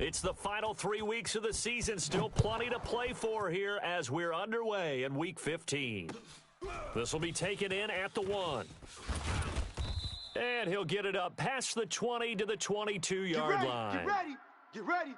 It's the final 3 weeks of the season. Still plenty to play for here as we're underway in Week 15. This will be taken in at the 1. And he'll get it up past the 20 to the 22-yard line. Get ready. Get ready.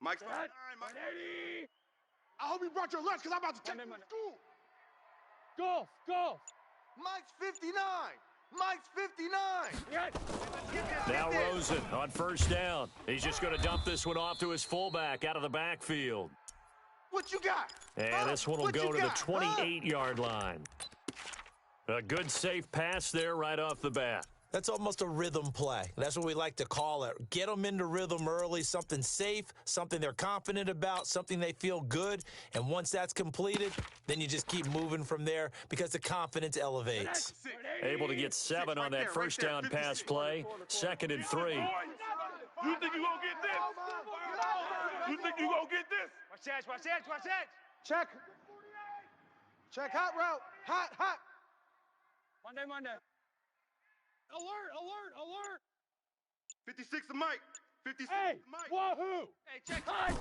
Mike's 59, Mike 80. I hope you brought your lunch because I'm about to take you to school. Golf. Mike's 59. Mike's 59. Yes. Now Rosen on first down. He's just going to dump this one off to his fullback out of the backfield. What you got? And this one will go to the 28-yard line. A good safe pass there right off the bat. That's almost a rhythm play. That's what we like to call it. Get them into rhythm early, something safe, something they're confident about, something they feel good. And once that's completed, then you just keep moving from there because the confidence elevates. Able to get 7 on that first down pass play. 2nd and 3. You think you gonna get this? You think you gonna get this? Watch that, watch that, watch that. Check. Check hot route. Hot. Monday. Alert, alert, alert. 56 to Mike. 56 Hey, to Mike. wahoo. Hey, check. Hot.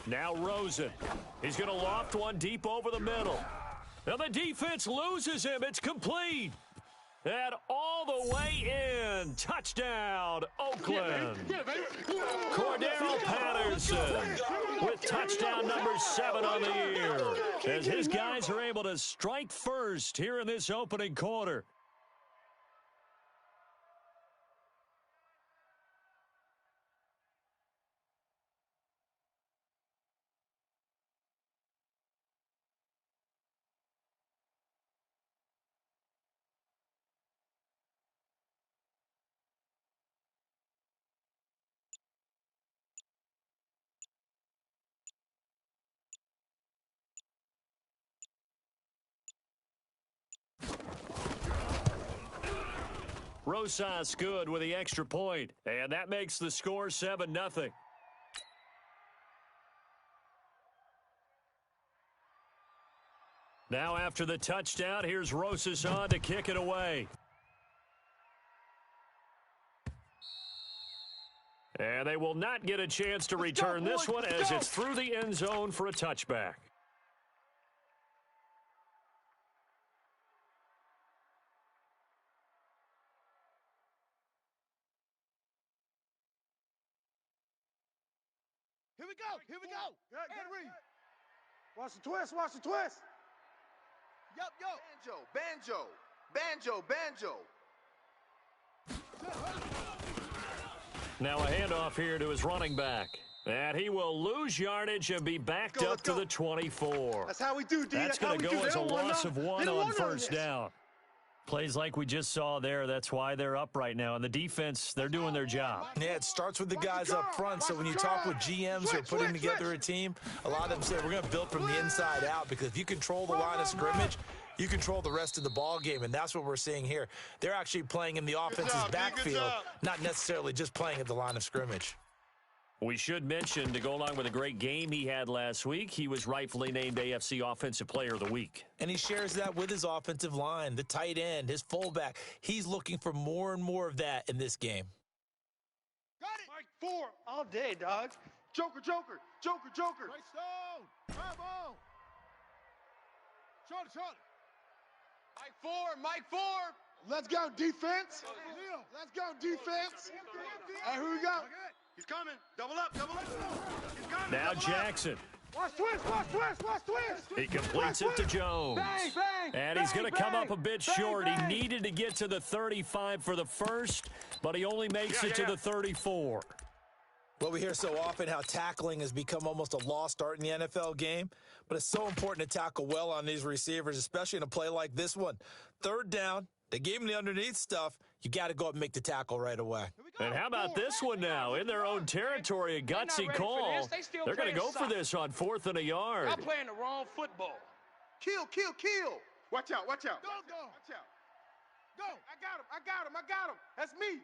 Now Rosen. He's going to loft one deep over the middle. Now the defense loses him. It's complete. And all the way in. Touchdown, Oakland. Cordero Patterson with touchdown number 7 on the year. As his guys are able to strike first here in this opening quarter. Rosas good with the extra point, and that makes the score 7-0. Now after the touchdown, here's Rosas on to kick it away. And they will not get a chance to return this one as it's through the end zone for a touchback. Here we go. Good read. Watch the twist. Banjo. Now a handoff here to his running back. And he will lose yardage and be backed up to the 24. That's how we do, D. That's going to go as a loss of 1 on first down. Plays like we just saw there, that's why they're up right now. And the defense, they're doing their job. Yeah, it starts with the guys up front. So when you talk with GMs who are putting together a team, a lot of them say we're going to build from the inside out because if you control the line of scrimmage, you control the rest of the ball game, and that's what we're seeing here. They're actually playing in the offense's backfield, not necessarily just playing at the line of scrimmage. We should mention, to go along with a great game he had last week, he was rightfully named AFC Offensive Player of the Week. And he shares that with his offensive line, the tight end, his fullback. He's looking for more and more of that in this game. Got it. Mike 4. All day, dog. Joker. Right stone. Bravo. Short. Mike 4. Let's go, defense. Hey, here we go. He's coming. Double up. He's coming. Now Jackson. Watch twist. He completes it to Jones. And he's going to come up a bit short. He needed to get to the 35 for the first, but he only makes it to the 34. Well, we hear so often how tackling has become almost a lost art in the NFL game, but it's so important to tackle well on these receivers, especially in a play like this one. 3rd down, they gave him the underneath stuff. You got to go up and make the tackle right away. And how about this one now? In their own territory, a gutsy call. They're going to go for this on 4th and a yard. I'm playing the wrong football. Kill. Watch out. Go. Watch out. Go. I got him. That's me.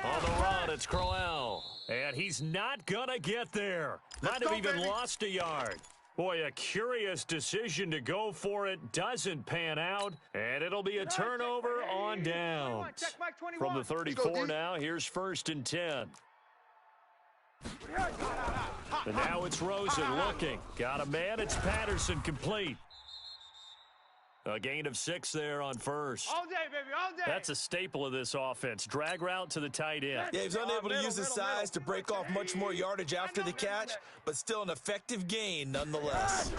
On the run, it's Crowell. And he's not going to get there. Might have even lost a yard. Boy, a curious decision to go for it. Doesn't pan out. And it'll be a turnover on downs. From the 34 now, here's 1st and 10. And now it's Rosen looking. Got a man. It's Patterson complete. A gain of 6 there on first. All day, baby, all day. That's a staple of this offense. Drag route to the tight end. Yeah, he's unable to use his size to break off much more yardage after the catch, but still an effective gain nonetheless.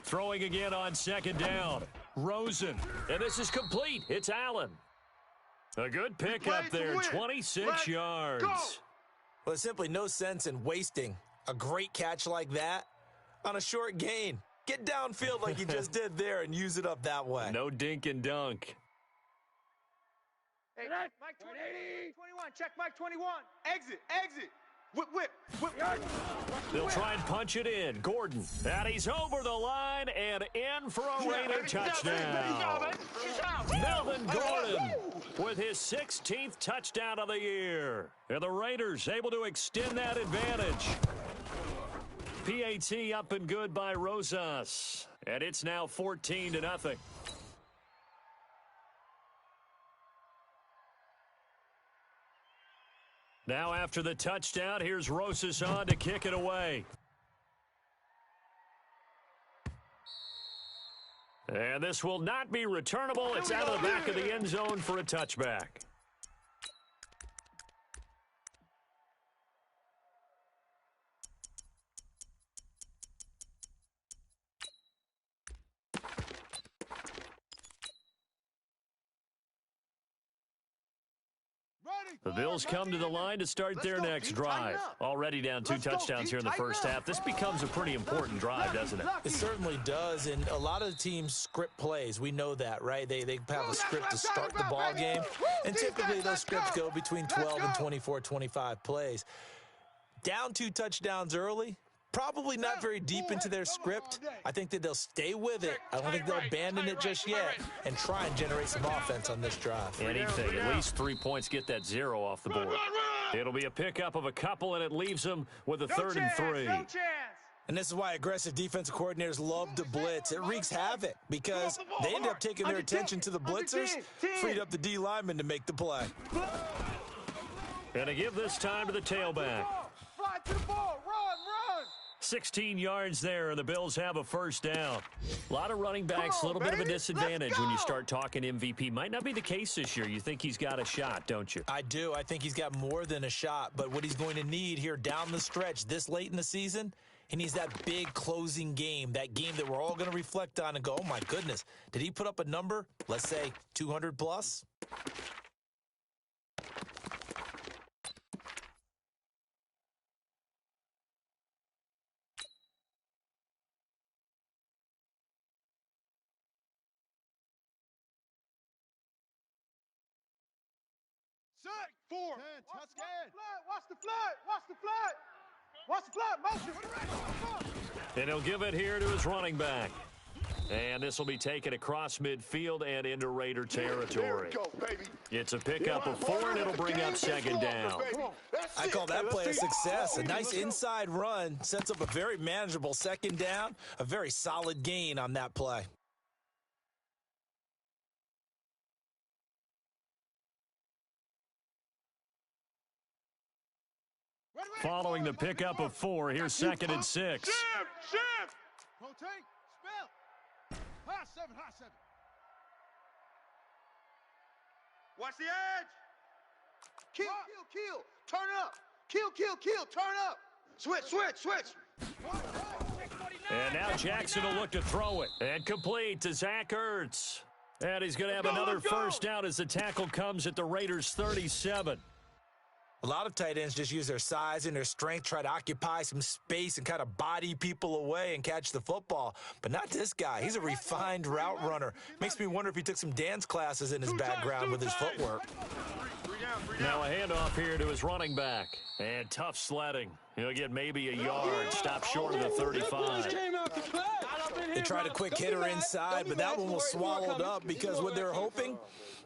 Throwing again on 2nd down. Rosen. And this is complete. It's Allen. A good pick up there. 26 yards. Go. Well, there's simply no sense in wasting a great catch like that on a short gain. Get downfield like you just did there and use it up that way. No dink and dunk. Hey, Mike 21. Check Mike 21. Exit. Whip. They'll try and punch it in. Gordon. And he's over the line and in for a Raider touchdown. Melvin Gordon with his 16th touchdown of the year. And the Raiders able to extend that advantage. PAT up and good by Rosas. And it's now 14-0. Now after the touchdown, here's Rosas on to kick it away. And this will not be returnable. It's out of the back of the end zone for a touchback. The Bills come to the line to start their next drive. Already down 2 touchdowns here in the first half. This becomes a pretty important drive, doesn't it? It certainly does, and a lot of the teams script plays. We know that, right? They have a script to start the ball game, and typically those scripts go between 12 and 24, 25 plays. Down 2 touchdowns early, probably not very deep into their script. I think that they'll stay with it. I don't think they'll abandon it just yet and try and generate some offense on this drive. Anything, at least 3 points, get that 0 off the board. It'll be a pickup of a couple, and it leaves them with a 3rd and 3. No chance. And this is why aggressive defensive coordinators love to blitz. It wreaks havoc because they end up taking their attention to the blitzers, freed up the D lineman to make the play. And to give this time to the tailback. Fly to the ball. Run. 16 yards there, and the Bills have a first down. A lot of running backs, a little bit of a disadvantage when you start talking MVP. Might not be the case this year. You think he's got a shot, don't you? I do. I think he's got more than a shot, but what he's going to need here down the stretch this late in the season, he needs that big closing game, that game that we're all going to reflect on and go, oh, my goodness, did he put up a number, let's say 200 plus? Set. 4. Watch the flat. Motion. And he'll give it here to his running back. And this will be taken across midfield and into Raider territory. Go, baby. It's a pickup of 4, and it'll bring up 2nd down. I call that play a success. A nice inside run sets up a very manageable 2nd down, a very solid gain on that play. Following the pickup of 4, here's 2nd and 6. Shift. Rotate. Spell. High 7. Watch the edge. Kill. Turn up. Kill. Turn up. Switch. And now Jackson will look to throw it. And complete to Zach Ertz. And he's going to have another first down as the tackle comes at the Raiders' 37. A lot of tight ends just use their size and their strength, try to occupy some space and kind of body people away and catch the football. But not this guy. He's a refined route runner. Makes me wonder if he took some dance classes in his background with his footwork. Now a handoff here to his running back. And tough sledding. He'll get maybe a yard. Stop short of the 35. They tried a quick hitter inside, but that one was swallowed up because what they're hoping,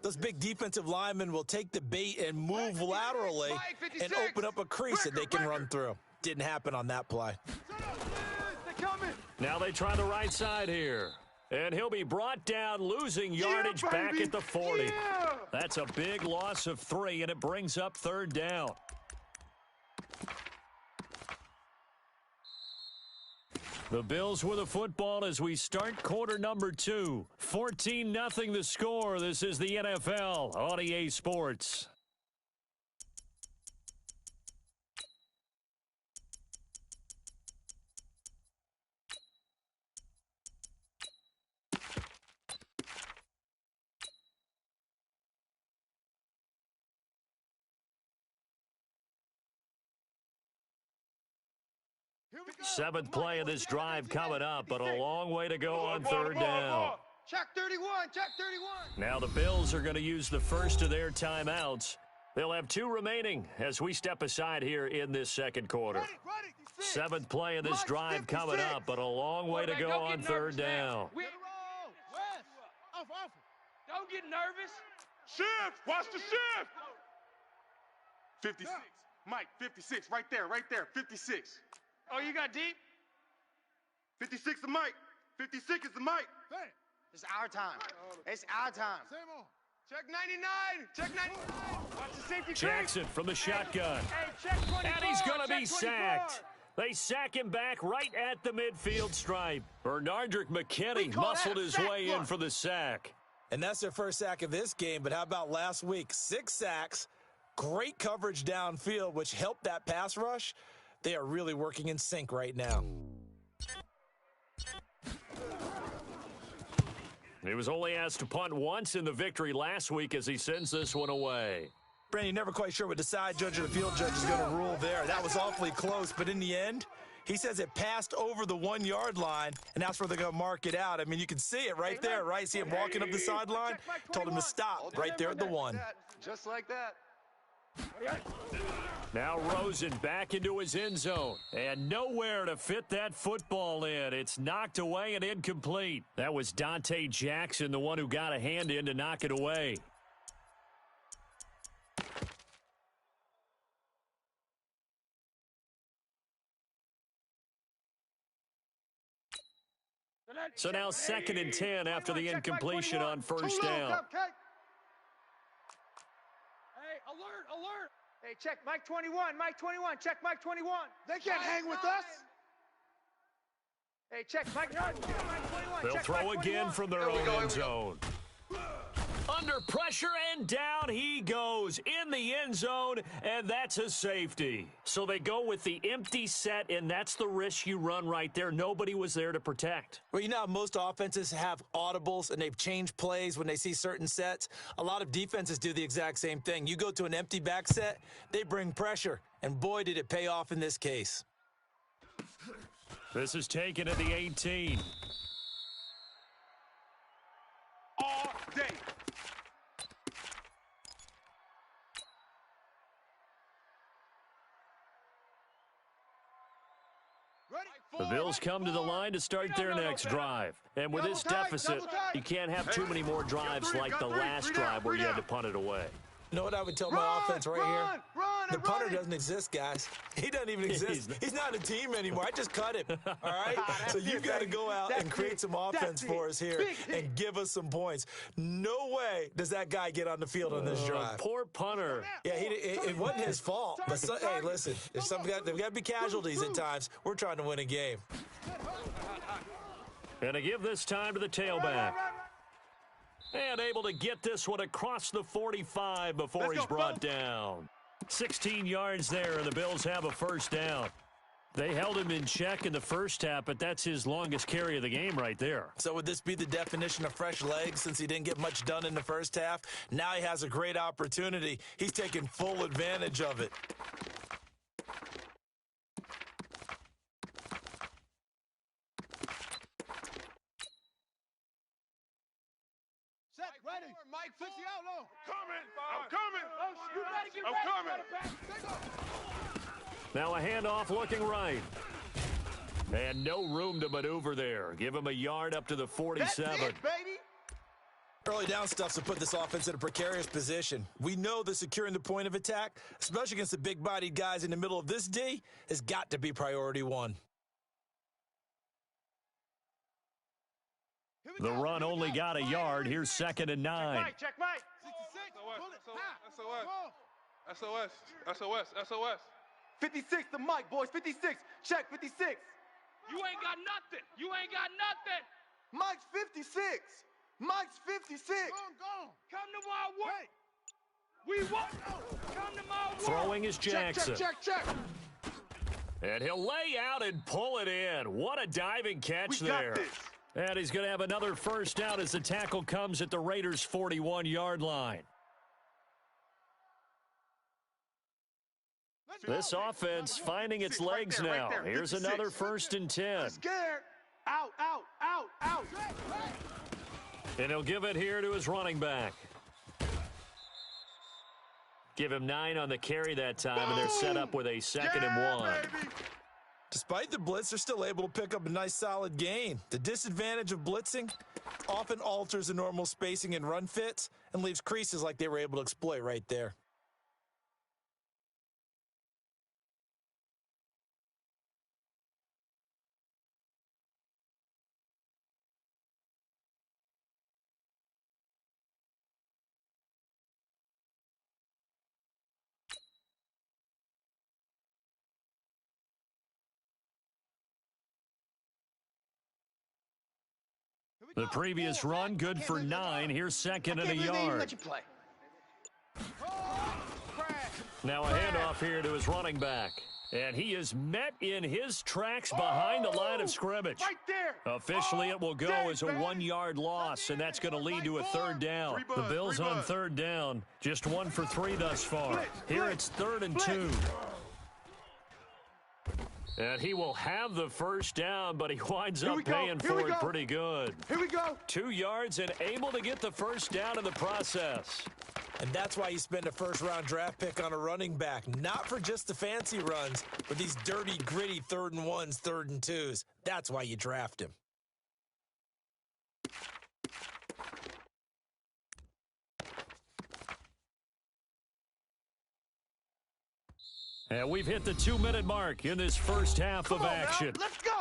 those big defensive linemen will take the bait and move laterally and open up a crease that they can run through. Didn't happen on that play. Now they try the right side here. And he'll be brought down, losing yardage back at the 40. That's a big loss of 3, and it brings up 3rd down. The Bills with a football as we start quarter number 2. 14-0 the score. This is the NFL on EA Sports. Here 7th play of this drive coming up, but a long way to go on 3rd down. Check 31, check 31. Now the Bills are going to use the first of their timeouts. They'll have 2 remaining as we step aside here in this 2nd quarter. 7th play of this drive coming up, but a long way to go on 3rd down. Don't get nervous. Shift! Watch the shift! 56. Mike, 56. Right there, 56. Oh, you got deep? 56 the Mike. 56 is the Mike. It's our time. It's our time. Check 99. Check 99. Watch the safety. Jackson from the shotgun. Hey, check 24. And he's going to be check 24. sacked. They sack him back right at the midfield stripe. Bernardrick McKinney muscled his way in for the sack. And that's their first sack of this game, but how about last week? 6 sacks, great coverage downfield, which helped that pass rush. They are really working in sync right now. He was only asked to punt once in the victory last week as he sends this one away. Brandon, you're never quite sure what the side judge or the field judge is going to rule there. That was awfully close, but in the end, he says it passed over the 1-yard line, and that's where they're going to mark it out. I mean, you can see it right there, right? See him walking up the sideline? Told him to stop right there at the 1. Just like that. Now Rosen back into his end zone, and nowhere to fit that football in. It's knocked away and incomplete. That was Dante Jackson, the one who got a hand in to knock it away. So now 2nd and 10 after the incompletion on 1st down. Hey, alert. Hey, check Mike 21, Mike 21, check Mike 21. They can't hang with us. Hey, check Mike 21. They'll throw again from their own end zone. Under pressure, and down he goes in the end zone, and that's a safety. So they go with the empty set, and that's the risk you run right there. Nobody was there to protect. Well, you know how most offenses have audibles, and they've changed plays when they see certain sets? A lot of defenses do the exact same thing. You go to an empty back set, they bring pressure, and boy, did it pay off in this case. This is taken at the 18. All day. The Bills come to the line to start their next drive. And with this deficit, you can't have too many more drives like the last drive where you had to punt it away. You know what I would tell my offense right here? The punter doesn't exist, guys. He doesn't even exist. He's not a team anymore. I just cut him, all right? So you've got to go out and create some offense for us here and give us some points. No way does that guy get on the field on this drive. Poor punter. Yeah, it wasn't his fault. But, hey, listen, there's got to be casualties at times. We're trying to win a game. And to give this time to the tailback. And able to get this one across the 45 before he's brought down. 16 yards there, and the Bills have a 1st down. They held him in check in the first half, but that's his longest carry of the game right there. So would this be the definition of fresh legs since he didn't get much done in the first half? Now he has a great opportunity. He's taking full advantage of it. Ready. Mike, 60 out low. I'm coming. I'm coming. Now a handoff looking right. And no room to maneuver there. Give him a yard up to the 47. That's it, baby. Early down stuff to put this offense in a precarious position. We know that securing the point of attack, especially against the big-bodied guys in the middle of this D, has got to be priority 1. The run only got a yard. Here's 2nd and 9. Check Mike. 66. SOS. 56 to Mike, boys. 56. Check 56. You ain't got nothing. Mike's 56. Mike's 56. Go. Come to my way. We won't. Come to my way. Throwing is Jackson. Check. And he'll lay out and pull it in. What a diving catch there. Got this. And he's going to have another 1st down as the tackle comes at the Raiders' 41-yard line. This offense finding its legs now. Here's another 1st and 10. Scared. Out, out, out, out. And he'll give it here to his running back. Give him 9 on the carry that time, and they're set up with a 2nd and 1. Despite the blitz, they're still able to pick up a nice solid gain. The disadvantage of blitzing often alters the normal spacing and run fits and leaves creases like they were able to exploit right there. The previous run, good for 9. Here's 2nd and a yard. Now a handoff here to his running back. And he is met in his tracks behind the line of scrimmage. Right there. Officially, it will go as a 1-yard loss, and that's going to lead to a 3rd down. The Bills on 3rd down, just 1 for 3 thus far. Here it's 3rd and 2. And he will have the 1st down, but he winds up paying for it pretty good. Here we go. 2 yards and able to get the 1st down in the process. And that's why you spend a 1st-round draft pick on a running back. Not for just the fancy runs, but these dirty, gritty 3rd and 1s, 3rd and 2s. That's why you draft him. And we've hit the 2-minute mark in this first half of action. Let's go.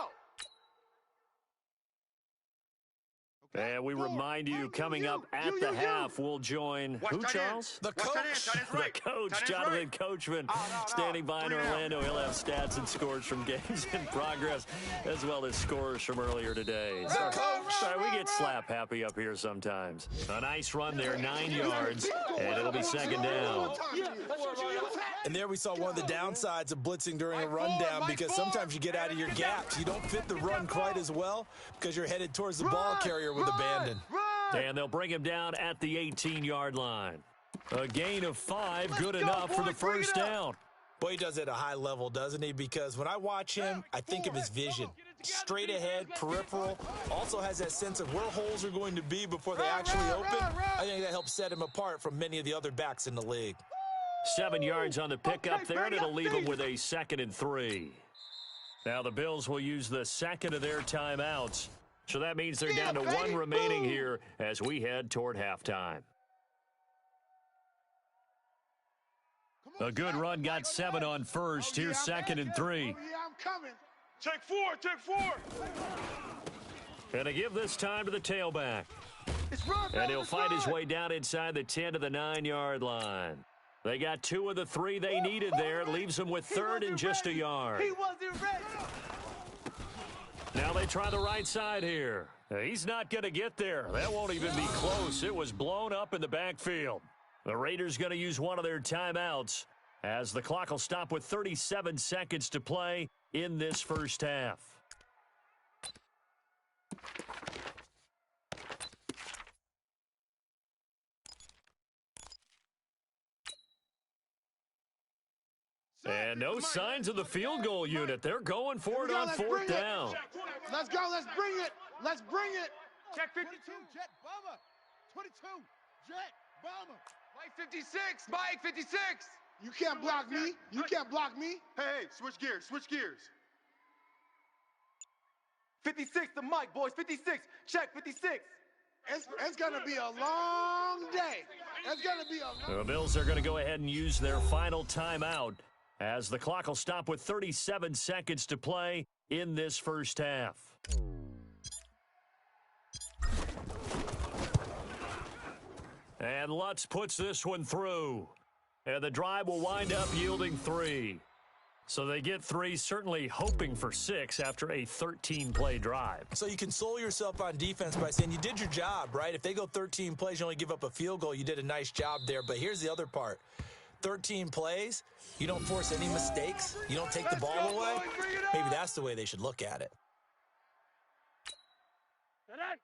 And we remind you, coming up at the half, we'll join who, Charles? The coach. The coach, Jonathan Coachman, standing by in Orlando. He'll have stats and scores from games in progress, as well as scores from earlier today. Sorry, we get slap happy up here sometimes. A nice run there, 9 yards, and it'll be 2nd down. And there we saw one of the downsides of blitzing during a rundown, because sometimes you get out of your gaps. You don't fit the run quite as well because you're headed towards the ball carrier with abandon. And they'll bring him down at the 18-yard line. A gain of 5, good enough for the 1st down. Boy, he does it at a high level, doesn't he? Because when I watch him, I think of his vision. Straight ahead, peripheral, also has that sense of where holes are going to be before they actually open. I think that helps set him apart from many of the other backs in the league. 7 yards on the pickup there, and it'll leave him with a 2nd and 3. Now the Bills will use the 2nd of their timeouts. So that means they're down to 1 remaining here as we head toward halftime. A good run, got 7 on 1st. Here's 2nd and 3. Yeah, I'm coming. Check 4, check 4. And to give this time to the tailback. And he'll fight his way down inside the 10 to the 9-yard line. They got 2 of the 3 they needed there. It leaves them with 3rd and just a yard. He wasn't ready. Now they try the right side here. He's not going to get there. That won't even be close. It was blown up in the backfield. The Raiders going to use one of their timeouts as the clock will stop with 37 seconds to play in this first half. And no signs of the field goal unit. They're going for it on 4th down. Let's go. Let's bring it. Let's bring it. Check 52. Jet bomber. 22. Jet bomber. Mike 56. Mike 56. You can't block me. You can't block me. Hey, switch gears. Switch gears. 56 to Mike, boys. 56. Check 56. It's going to be a long day. It's going to be a long The Bills are going to go ahead and use their final timeout as the clock will stop with 37 seconds to play in this first half. And Lutz puts this one through. And the drive will wind up yielding 3. So they get 3, certainly hoping for 6 after a 13-play drive. So you console yourself on defense by saying you did your job, right? If they go 13 plays, you only give up a field goal, you did a nice job there. But here's the other part. 13 plays, you don't force any mistakes, you don't take the ball away. Maybe that's the way they should look at it.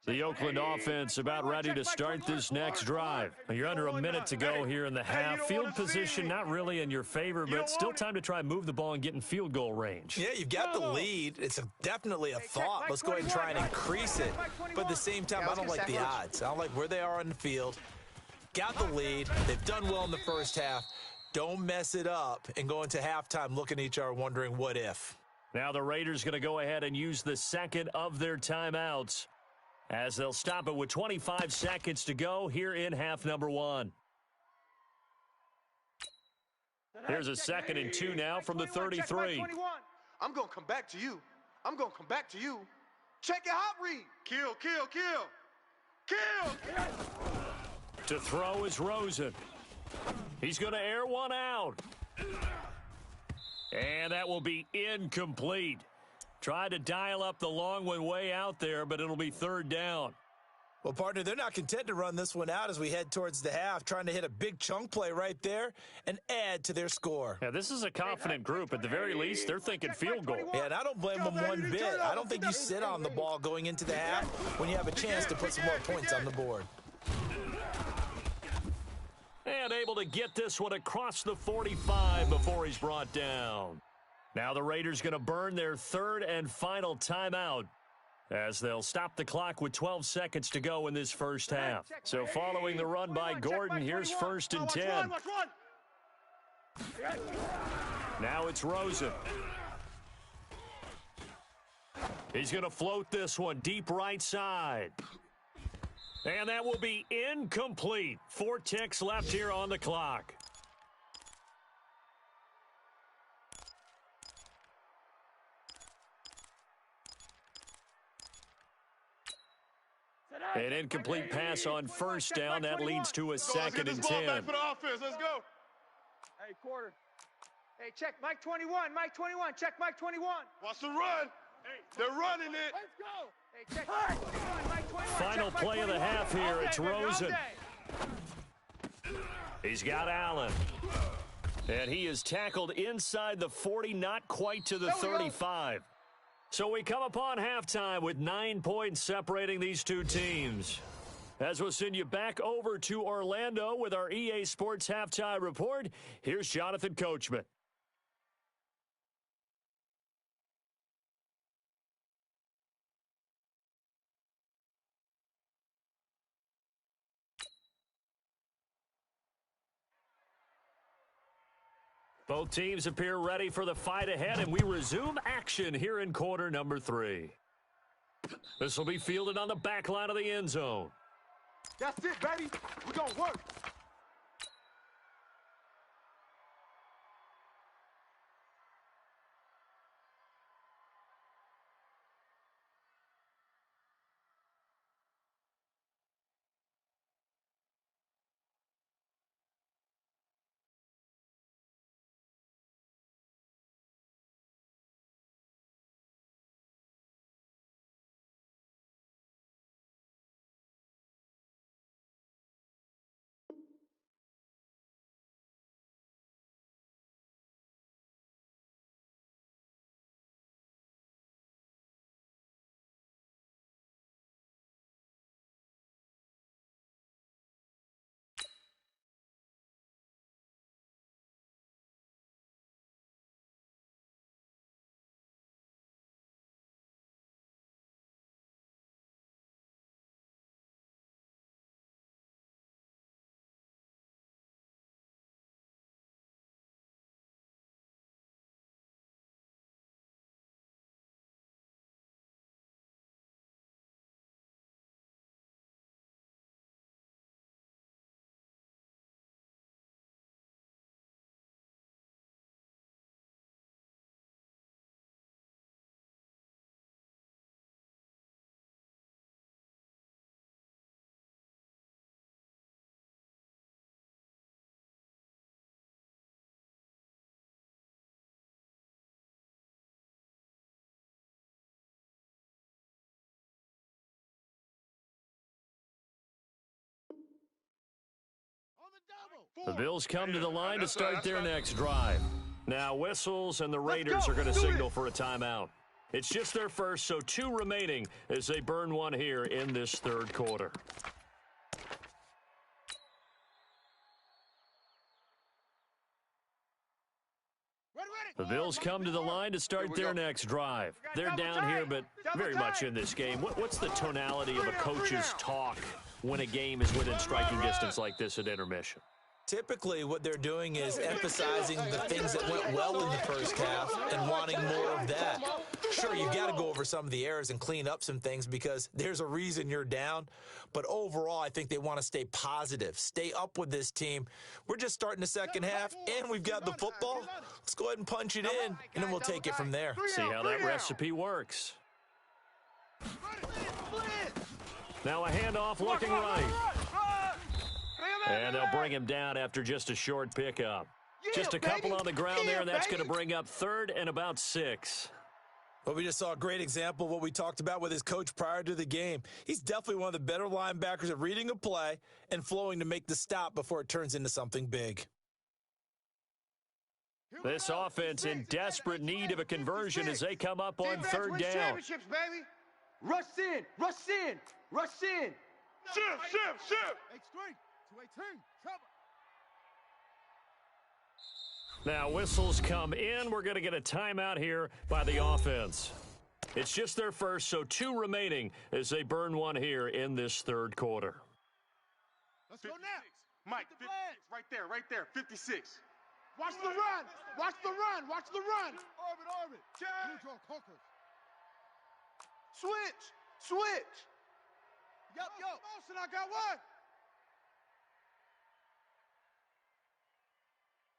The Oakland offense about ready to start this next drive. You're under a minute to go here in the half. Field position not really in your favor, but still time to try and move the ball and get in field goal range. Yeah, you've got the lead. It's definitely a thought. Let's go ahead and try and increase it. But at the same time, I don't like the odds. I don't like where they are on the field. Got the lead. They've done well in the first half. Don't mess it up and go into halftime looking at each other wondering what if. Now the Raiders going to go ahead and use the second of their timeouts, as they'll stop it with 25 seconds to go here in half number one. Here's a 2nd and 2 now from the 33. I'm going to come back to you. I'm going to come back to you. Check your hot read. Kill, kill, kill. Kill. To throw is Rosen. He's going to air one out. And that will be incomplete. Tried to dial up the long one way out there, but it'll be 3rd down. Well, partner, they're not content to run this one out as we head towards the half, trying to hit a big chunk play right there and add to their score. Yeah, this is a confident group. At the very least, they're thinking field goal. Yeah, and I don't blame them one bit. I don't think you sit on the ball going into the half when you have a chance to put some more points on the board. And able to get this one across the 45 before he's brought down. Now the Raiders going to burn their 3rd and final timeout, as they'll stop the clock with 12 seconds to go in this first half. So following the run by Gordon, here's 1st and 10. Now it's Rosen. He's going to float this one deep right side. And that will be incomplete. 4 ticks left here on the clock. An incomplete pass on 1st down. That leads to a 2nd and 10. Back for the offense. Let's go. Hey, quarter. Hey, check Mike 21. Mike 21. Check Mike 21. Watch the run. They're running it. Let's go. Hey, check Mike 21. Mike 21. Final check play of the half here. It's Rosen. He's got Allen. And he is tackled inside the 40, not quite to the 35. So we come upon halftime with 9 points separating these two teams. As we'll send you back over to Orlando with our EA Sports Halftime Report, here's Jonathan Coachman. Both teams appear ready for the fight ahead, and we resume action here in quarter number 3. This will be fielded on the back line of the end zone. That's it, baby. We're going to work. The Bills come to the line to start their next drive. Now whistles, and the Raiders are going to signal for a timeout. It's just their first, so 2 remaining as they burn one here in this third quarter. The Bills come to the line to start their next drive. They're down here, but very much in this game. What's the tonality of a coach's talk when a game is within striking distance like this at intermission? Typically, what they're doing is emphasizing the things that went well in the first half and wanting more of that. Sure, you got to go over some of the errors and clean up some things because there's a reason you're down. But overall, I think they want to stay positive, stay up with this team. We're just starting the second half, and we've got the football. Let's go ahead and punch it in, and then we'll take it from there. See how that recipe works. Now a handoff looking right. And they'll bring him down after just a short pickup. Just a couple on the ground there, and that's going to bring up 3rd and about 6. Well, we just saw a great example of what we talked about with his coach prior to the game. He's definitely one of the better linebackers at reading a play and flowing to make the stop before it turns into something big. This offense in desperate need of a conversion as they come up on 3rd down. Rush in, rush in, rush in. Shift. 218. Cover. Now whistles come in. We're going to get a timeout here by the offense. It's just their first, so 2 remaining as they burn one here in this third quarter. Let's go now. Mike, 56, right there, 56. Watch the run. Watch the run. Watch the run. Orbit. Neutral Cookers. Switch. Yo. Motion, I got one.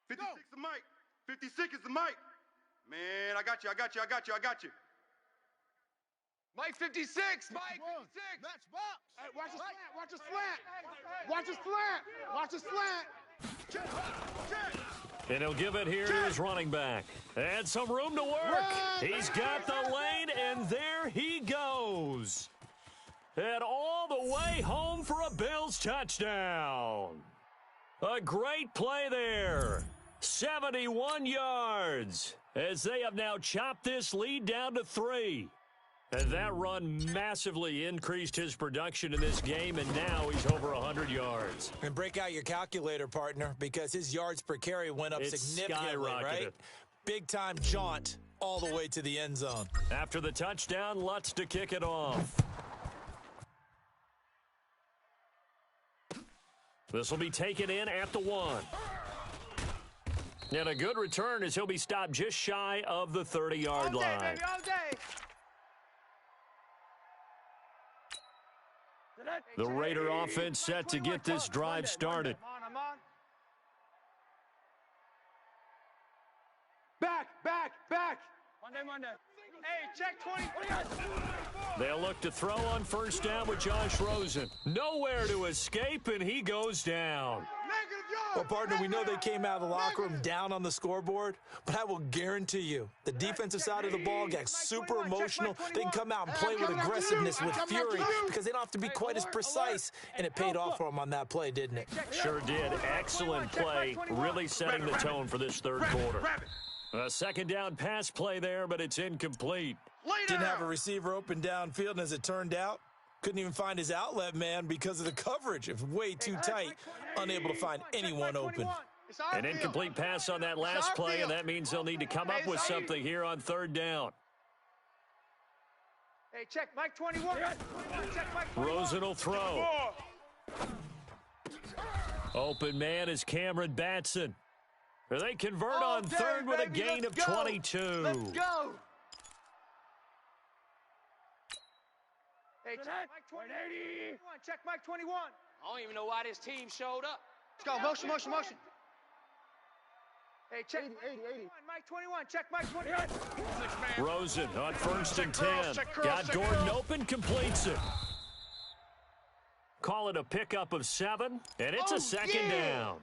56 is Mike. 56 is the Mike. Man, I got you. Mike 56. Mike 56. Match box. Hey, watch a slant. Check. And he'll give it here to his running back. And some room to work. He's got the lane, and there he goes. And all the way home for a Bills touchdown. A great play there. 71 yards as they have now chopped this lead down to 3. And that run massively increased his production in this game, and now he's over 100 yards. And break out your calculator, partner, because his yards per carry went up significantly, right? Big-time jaunt all the way to the end zone. After the touchdown, Lutz to kick it off. This will be taken in at the 1. And a good return as he'll be stopped just shy of the 30-yard line. Baby, all day. The Raider offense set to get this drive started. I'm on. Back. Monday. Hey, check 20. They'll look to throw on first down with Josh Rosen. Nowhere to escape, and he goes down. Well, partner, we know they came out of the locker room down on the scoreboard, but I will guarantee you, the defensive side of the ball got super emotional. They can come out and play with aggressiveness, with fury, because they don't have to be quite as precise, and it paid off for them on that play, didn't it? Sure did. Excellent play, really setting the tone for this third quarter. A second down pass play there, but it's incomplete. Didn't have a receiver open downfield, and as it turned out, couldn't even find his outlet man because of the coverage. It's way too tight, unable to find anyone open. An incomplete pass on that last play, and that means they'll need to come up with something here on third down. Hey, check Mike 21. Check Mike 21. Rosen will throw. Open man is Cameron Batson. They convert on third with a gain of 22. Let's go. Hey, check Mike 21. Check Mike 21. I don't even know why this team showed up. Let's go. Motion. Hey, check 80. Mike 21. Check Mike 21. Rosen on first and 10. Got Gordon open, completes it. Call it a pickup of 7, and it's a second down.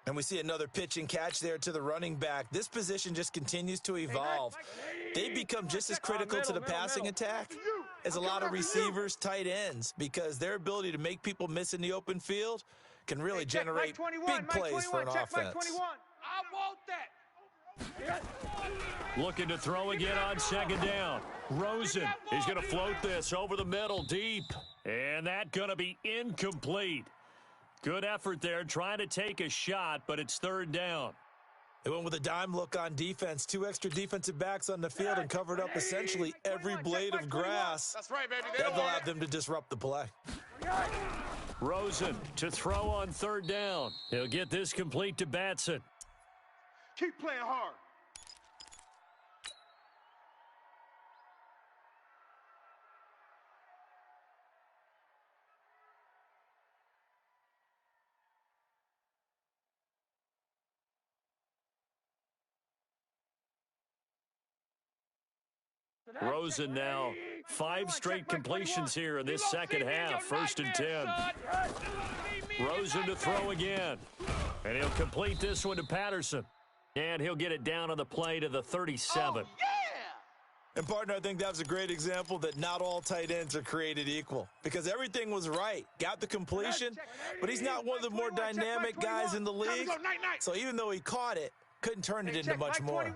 And we see another pitch and catch there to the running back. This position just continues to evolve. They become just as critical to the passing attack as a lot of receivers, tight ends, because their ability to make people miss in the open field can really generate big plays for an offense. I want that. Looking to throw again on second down. Rosen is going to float this over the middle deep. And that's going to be incomplete. Good effort there trying to take a shot, but it's third down. They went with a dime look on defense. 2 extra defensive backs on the field and covered up essentially every blade of grass. That's right, baby. That allowed them to disrupt the play. Rosen to throw on third down. He'll get this complete to Batson. Keep playing hard. Rosen now 5 straight completions here in this second half. First and 10. Rosen to throw again. And he'll complete this one to Patterson. And he'll get it down on the play to the 37. And, partner, I think that was a great example that not all tight ends are created equal. Because everything was right. Got the completion, but he's not one of the more dynamic guys in the league. So even though he caught it, couldn't turn it into much more.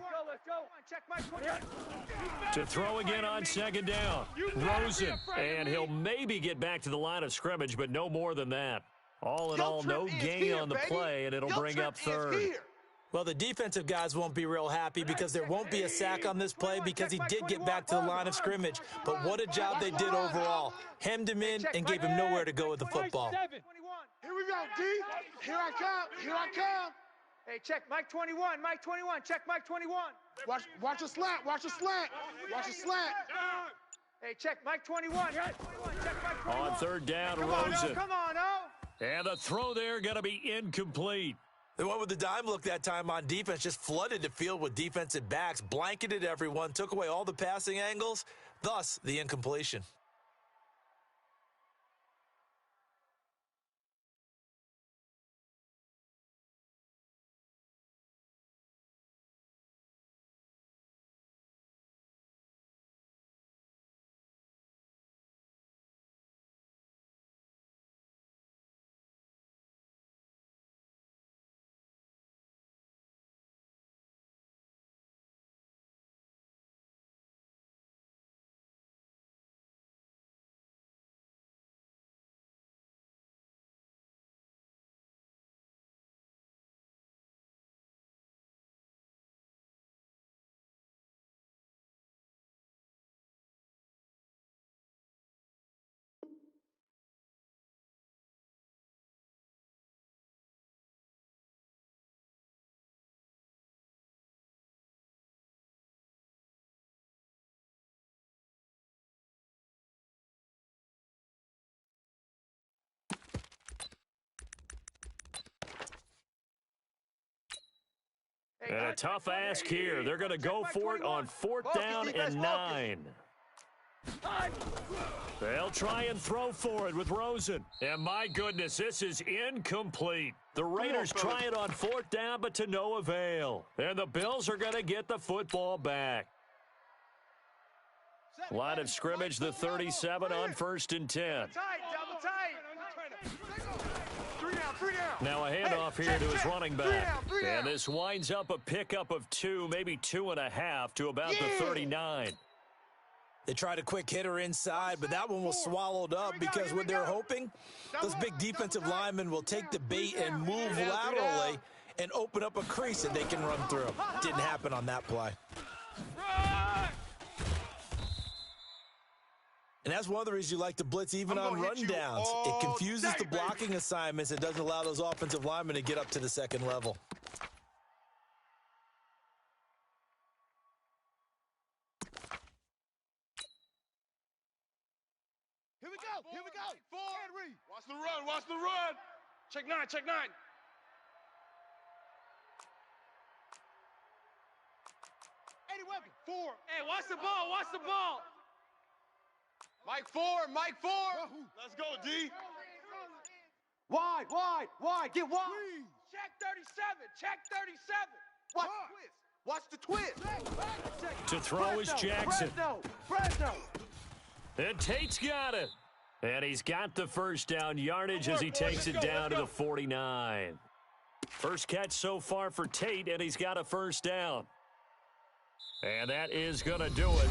To throw again on second down. Rosen. And he'll maybe get back to the line of scrimmage, but no more than that. All in all, no gain on the play, and it'll bring up third. Well, the defensive guys won't be real happy because there won't be a sack on this play because he did get back to the line of scrimmage. But what a job they did overall. Hemmed him in and gave him nowhere to go with the football. Here we go, D. Here I come. Here I come. Hey, check Mike 21. Mike 21. Check Mike 21. Watch a slant. Watch a slant. Watch a slant. Hey, check Mike 21. Check Mike 21. On third down, Come Rosen. on, come on, oh. And the throw there going to be incomplete. They went with the dime look that time on defense, just flooded the field with defensive backs, blanketed everyone, took away all the passing angles, thus the incompletion. And a tough ask here. They're going to go for it on fourth down and 9. They'll try and throw for it with Rosen. And my goodness, this is incomplete. The Raiders try it on fourth down, but to no avail. And the Bills are going to get the football back. Line of scrimmage, the 37 on first and 10. Double tight. Now a handoff here to his running back. And this winds up a pickup of 2, maybe 2.5 to about the 39. They tried a quick hitter inside, but that one was swallowed up because what they're hoping, those big defensive linemen will take the bait and move laterally and open up a crease that they can run through. Didn't happen on that play. And that's one of the reasons you like to blitz even on rundowns. It confuses the blocking assignments and doesn't allow those offensive linemen to get up to the second level. Here we go. Here we go. Henry. Watch the run. Watch the run. Check 9. Check 9. Eddie Weapon. 4. Hey, watch the ball. Watch the ball. Mike 4. Mike 4. Let's go, D. Wide. Get wide. Check 37. Check 37. Watch the twist. To throw is Jackson. Fresno. And Tate's got it. And he's got the first down yardage as he takes it down to the 49. First catch so far for Tate, and he's got a first down. And that is going to do it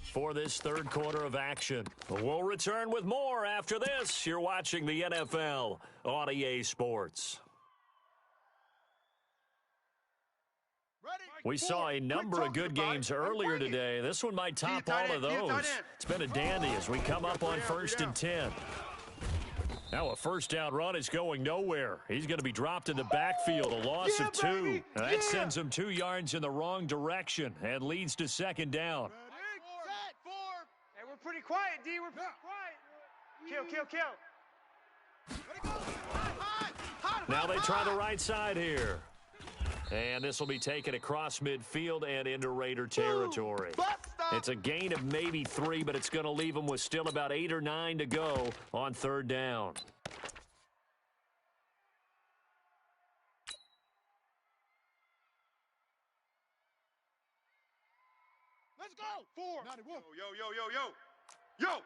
for this third quarter of action. We'll return with more after this. You're watching the NFL on EA Sports. We saw a number of good games earlier today. This one might top all of those. It's been a dandy as we come up on 1st and 10. Now a first down run is going nowhere. He's going to be dropped in the backfield, a loss of 2. Now that sends him 2 yards in the wrong direction and leads to second down. Hey, we're pretty quiet, D. We're pretty quiet. Kill. Now they try the right side here. And this will be taken across midfield and into Raider territory. It's a gain of maybe 3, but it's going to leave them with still about 8 or 9 to go on third down. Let's go. 4. Yo.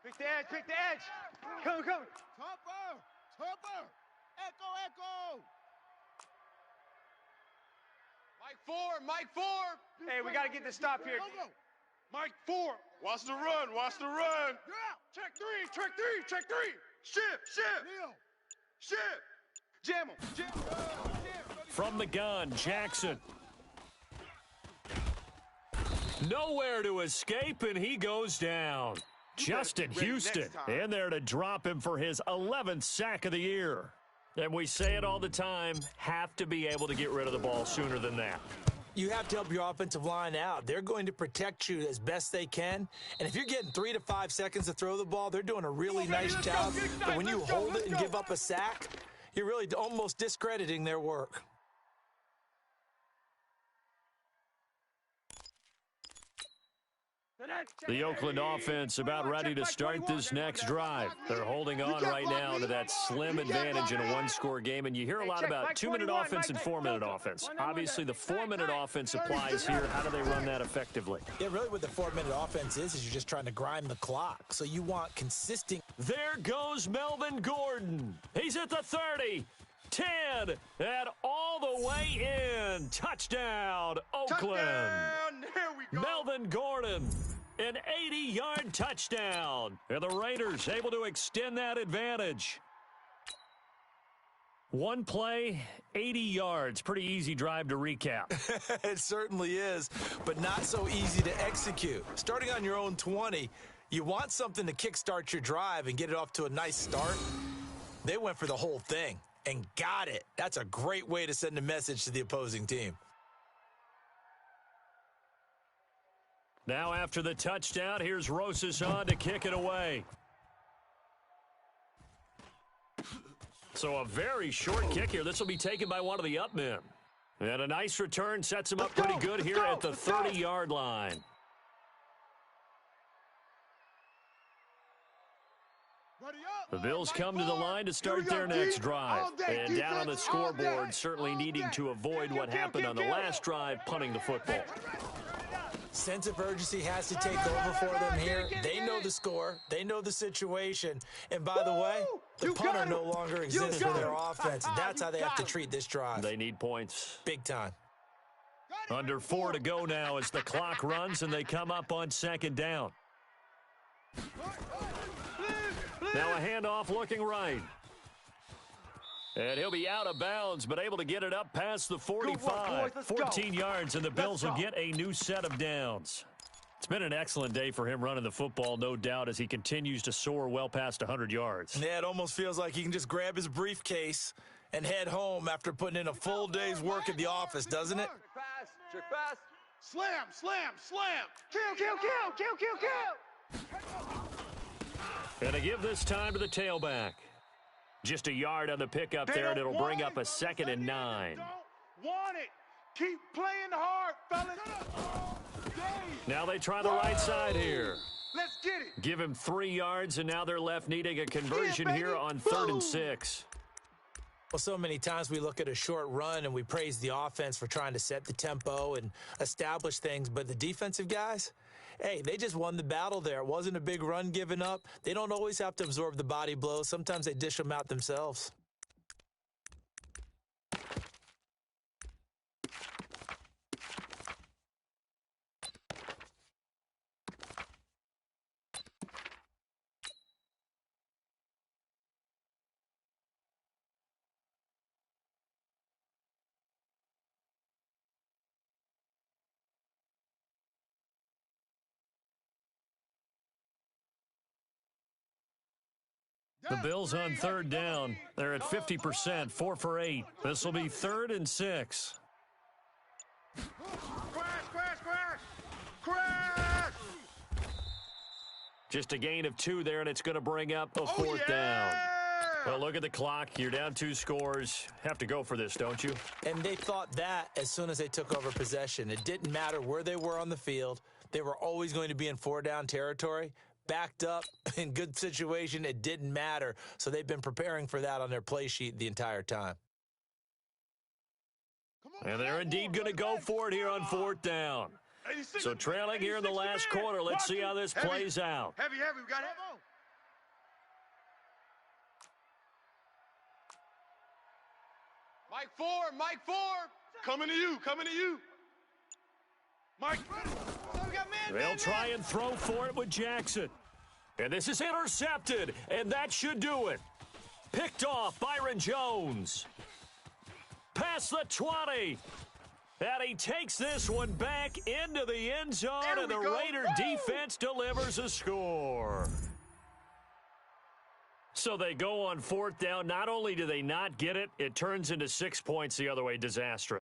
Pick the edge. Come. Tupper. Echo. Mike 4. Hey, we got to get this stop here. Go. Mike 4. Watch the run. Yeah. Check 3. Shift. Neil. Shift. Jam him. From the gun, Jackson. Nowhere to escape, and he goes down. Justin Houston in there to drop him for his 11th sack of the year. And we say it all the time, have to be able to get rid of the ball sooner than that. You have to help your offensive line out. They're going to protect you as best they can. And if you're getting 3 to 5 seconds to throw the ball, they're doing a really nice job. But when you hold it and give up a sack, you're really almost discrediting their work. The Oakland offense about ready to start this next drive. They're holding on right now to that slim advantage in a one-score game, and you hear a lot about 2-minute offense and 4-minute offense. Obviously, the 4-minute offense applies here. How do they run that effectively? Yeah, really what the 4-minute offense is you're just trying to grind the clock. So you want consistent. There goes Melvin Gordon. He's at the 30. 10, and all the way in. Touchdown, Oakland. Touchdown. There we go. Melvin Gordon, an 80-yard touchdown. And the Raiders able to extend that advantage. One play, 80 yards. Pretty easy drive to recap. It certainly is, but not so easy to execute. Starting on your own 20, you want something to kickstart your drive and get it off to a nice start. They went for the whole thing and got it. That's a great way to send a message to the opposing team. Now after the touchdown, here's Rosas on to kick it away. So a very short kick here. This will be taken by one of the up men. And a nice return sets him up pretty good here at the 30-yard line. The Bills come to the line to start their next drive. And down on the scoreboard, certainly needing to avoid what happened on the last drive, punting the football. Sense of urgency has to take over for them here. They know the score. They know the situation. And by the way, the punter no longer exists for their offense. And that's how they have to treat this drive. They need points. Big time. Under 4 to go now as the clock runs and they come up on second down. Now a handoff looking right. And he'll be out of bounds, but able to get it up past the 45. 14 yards, and the Bills will get a new set of downs. It's been an excellent day for him running the football, no doubt, as he continues to soar well past 100 yards. Yeah, it almost feels like he can just grab his briefcase and head home after putting in a full day's work at the office, doesn't it? Check pass. Slam. Kill. And to give this time to the tailback. Just a yard on the pickup there, and it'll bring up a 2nd and 9. Don't want it. Keep playing hard, fellas. Now they try the right side here. Let's get it. Give him 3 yards, and now they're left needing a conversion here on 3rd and 6. Well, so many times we look at a short run and we praise the offense for trying to set the tempo and establish things, but the defensive guys, hey, they just won the battle there. It wasn't a big run given up. They don't always have to absorb the body blows. Sometimes they dish them out themselves. The Bills on third down. They're at 50%, 4 for 8. This will be 3rd and 6. Crash! Just a gain of 2 there, and it's going to bring up a 4th down. Well, look at the clock. You're down 2 scores. Have to go for this, don't you? And they thought that as soon as they took over possession. It didn't matter where they were on the field. They were always going to be in 4-down territory. Backed up, in good situation, it didn't matter. So they've been preparing for that on their play sheet the entire time. And they're indeed going to go for it here on 4th down. So trailing here in the last quarter. Let's see how this plays out. Heavy, we got it. Mike 4. Coming to you. Mike. They'll try and throw for it with Jackson. And this is intercepted, and that should do it. Picked off Byron Jones. Past the 20. And he takes this one back into the end zone, and the Raider defense delivers a score. So they go on 4th down. Not only do they not get it, it turns into 6 points the other way. Disastrous.